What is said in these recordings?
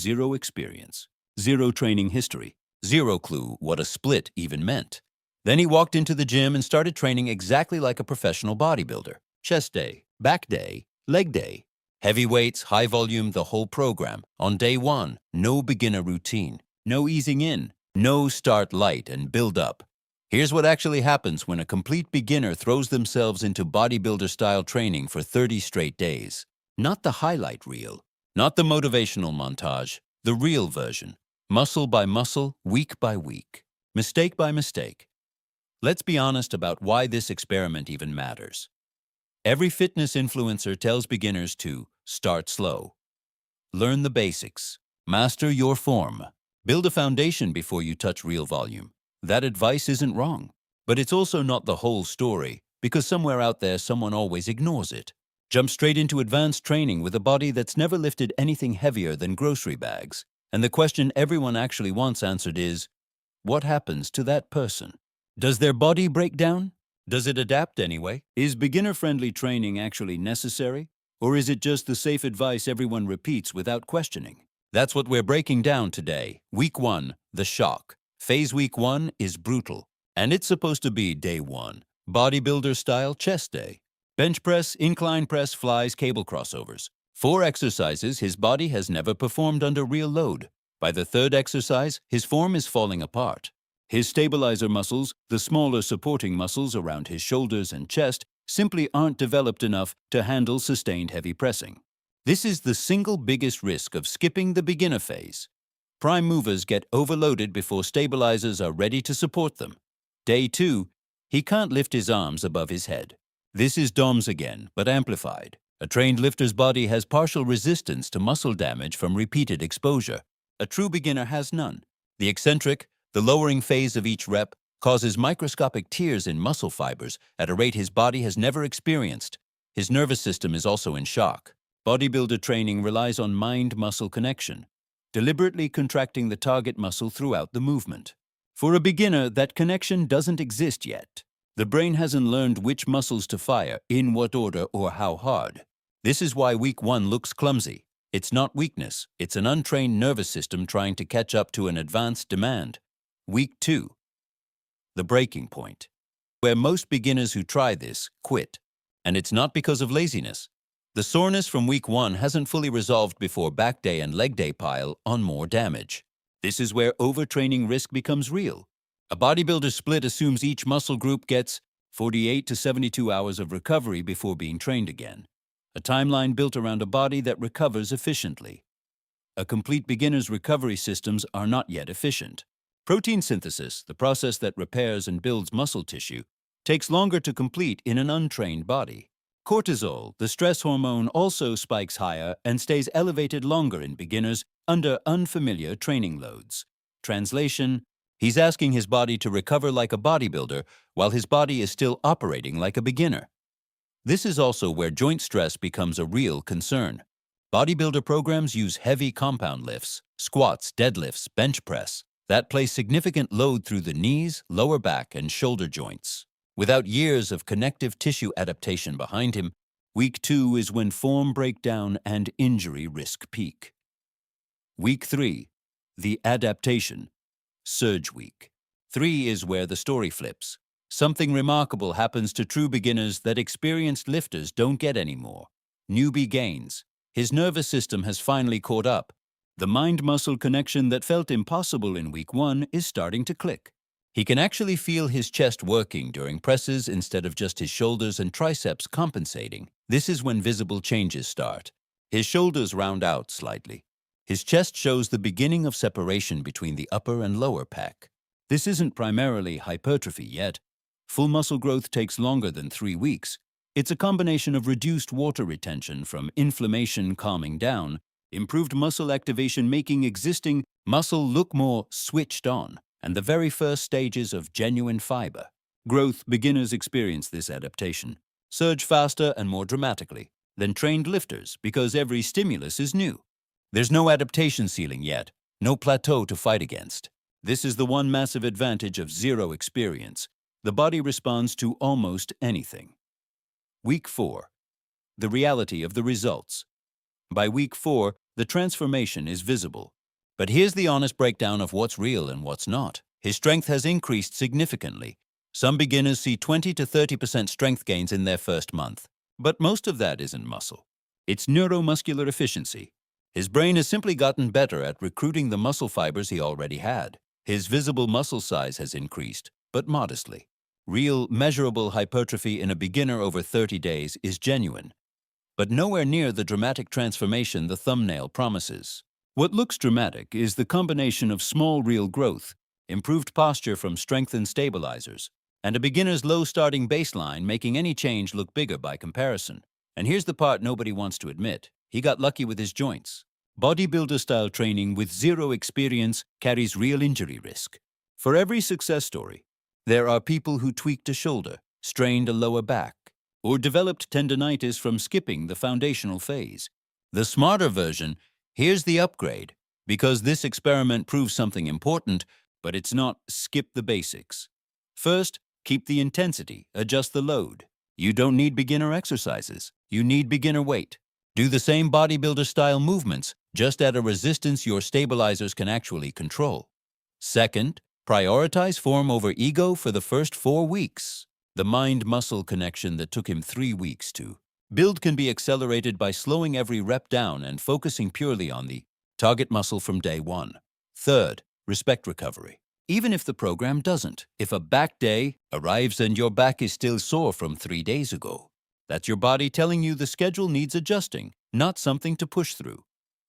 zero experience, zero training history, zero clue what a split even meant. Then he walked into the gym and started training exactly like a professional bodybuilder. Chest day, back day, leg day. Heavy weights, high volume, the whole program. On day one, no beginner routine, no easing in, no start light and build up. Here's what actually happens when a complete beginner throws themselves into bodybuilder-style training for 30 straight days. Not the highlight reel, not the motivational montage, the real version. Muscle by muscle, week by week, mistake by mistake. Let's be honest about why this experiment even matters. Every fitness influencer tells beginners to start slow. Learn the basics. Master your form. Build a foundation before you touch real volume. That advice isn't wrong, but it's also not the whole story, because somewhere out there someone always ignores it. Jump straight into advanced training with a body that's never lifted anything heavier than grocery bags. And the question everyone actually wants answered is, what happens to that person? Does their body break down? Does it adapt anyway? Is beginner-friendly training actually necessary? Or is it just the safe advice everyone repeats without questioning? That's what we're breaking down today. Week 1, the shock. Phase week 1 is brutal. And it's supposed to be day 1, bodybuilder-style chest day. Bench press, incline press, flies, cable crossovers. 4 exercises his body has never performed under real load. By the 3rd exercise, his form is falling apart. His stabilizer muscles, the smaller supporting muscles around his shoulders and chest, simply aren't developed enough to handle sustained heavy pressing. This is the single biggest risk of skipping the beginner phase. Prime movers get overloaded before stabilizers are ready to support them. Day 2, he can't lift his arms above his head. This is DOMS again, but amplified. A trained lifter's body has partial resistance to muscle damage from repeated exposure. A true beginner has none. The eccentric, the lowering phase of each rep, causes microscopic tears in muscle fibers at a rate his body has never experienced. His nervous system is also in shock. Bodybuilder training relies on mind-muscle connection, deliberately contracting the target muscle throughout the movement. For a beginner, that connection doesn't exist yet. The brain hasn't learned which muscles to fire, in what order, or how hard. This is why week 1 looks clumsy. It's not weakness, it's an untrained nervous system trying to catch up to an advanced demand. Week 2, the breaking point, where most beginners who try this quit. And it's not because of laziness. The soreness from week 1 hasn't fully resolved before back day and leg day pile on more damage. This is where overtraining risk becomes real. A bodybuilder split assumes each muscle group gets 48 to 72 hours of recovery before being trained again. A timeline built around a body that recovers efficiently. A complete beginner's recovery systems are not yet efficient. Protein synthesis, the process that repairs and builds muscle tissue, takes longer to complete in an untrained body. Cortisol, the stress hormone, also spikes higher and stays elevated longer in beginners under unfamiliar training loads. Translation: he's asking his body to recover like a bodybuilder while his body is still operating like a beginner. This is also where joint stress becomes a real concern. Bodybuilder programs use heavy compound lifts, squats, deadlifts, bench press, that place significant load through the knees, lower back, and shoulder joints. Without years of connective tissue adaptation behind him, week 2 is when form breakdown and injury risk peak. Week 3, the adaptation, surge week. 3 is where the story flips. Something remarkable happens to true beginners that experienced lifters don't get anymore. Newbie gains. His nervous system has finally caught up. The mind-muscle connection that felt impossible in week 1 is starting to click. He can actually feel his chest working during presses instead of just his shoulders and triceps compensating. This is when visible changes start. His shoulders round out slightly. His chest shows the beginning of separation between the upper and lower pack. This isn't primarily hypertrophy yet. Full muscle growth takes longer than 3 weeks. It's a combination of reduced water retention from inflammation calming down, improved muscle activation making existing muscle look more switched on, and the very first stages of genuine fiber. Growth beginners experience this adaptation, surge faster and more dramatically than trained lifters because every stimulus is new. There's no adaptation ceiling yet, no plateau to fight against. This is the one massive advantage of zero experience. The body responds to almost anything. Week 4. The reality of the results. By week 4, The transformation is visible. But here's the honest breakdown of what's real and what's not. His strength has increased significantly. Some beginners see 20 to 30% strength gains in their first month. But most of that isn't muscle. It's neuromuscular efficiency. His brain has simply gotten better at recruiting the muscle fibers he already had. His visible muscle size has increased, but modestly. Real, measurable hypertrophy in a beginner over 30 days is genuine, but nowhere near the dramatic transformation the thumbnail promises. What looks dramatic is the combination of small real growth, improved posture from strengthened stabilizers, and a beginner's low starting baseline making any change look bigger by comparison. And here's the part nobody wants to admit. He got lucky with his joints. Bodybuilder-style training with zero experience carries real injury risk. For every success story, there are people who tweaked a shoulder, strained a lower back, or developed tendinitis from skipping the foundational phase. The smarter version, here's the upgrade, because this experiment proves something important, but it's not skip the basics. First, keep the intensity, adjust the load. You don't need beginner exercises, you need beginner weight. Do the same bodybuilder-style movements, just at a resistance your stabilizers can actually control. Second, prioritize form over ego for the first 4 weeks. The mind-muscle connection that took him 3 weeks to build can be accelerated by slowing every rep down and focusing purely on the target muscle from day 1. Third, respect recovery. Even if the program doesn't, if a back day arrives and your back is still sore from 3 days ago, that's your body telling you the schedule needs adjusting, not something to push through.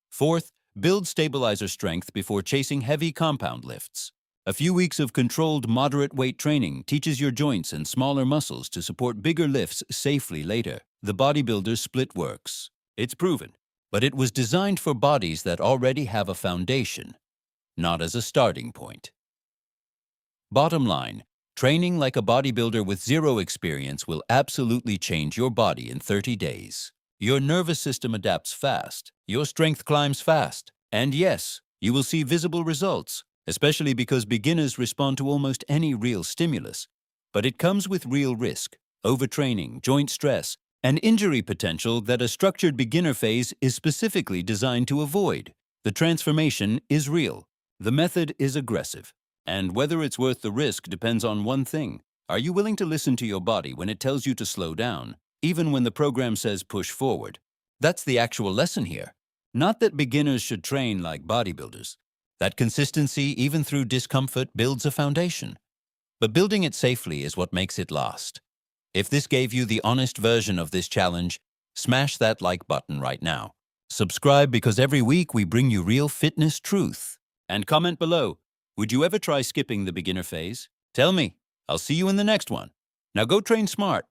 Fourth, build stabilizer strength before chasing heavy compound lifts. A few weeks of controlled moderate weight training teaches your joints and smaller muscles to support bigger lifts safely later. The bodybuilder's split works. It's proven, but it was designed for bodies that already have a foundation, not as a starting point. Bottom line, training like a bodybuilder with zero experience will absolutely change your body in 30 days. Your nervous system adapts fast, your strength climbs fast, and yes, you will see visible results, especially because beginners respond to almost any real stimulus. But it comes with real risk, overtraining, joint stress, and injury potential that a structured beginner phase is specifically designed to avoid. The transformation is real. The method is aggressive. And whether it's worth the risk depends on one thing. Are you willing to listen to your body when it tells you to slow down, even when the program says push forward? That's the actual lesson here. Not that beginners should train like bodybuilders. That consistency, even through discomfort, builds a foundation. But building it safely is what makes it last. If this gave you the honest version of this challenge, smash that like button right now. Subscribe because every week we bring you real fitness truth. And comment below. Would you ever try skipping the beginner phase? Tell me. I'll see you in the next one. Now go train smart.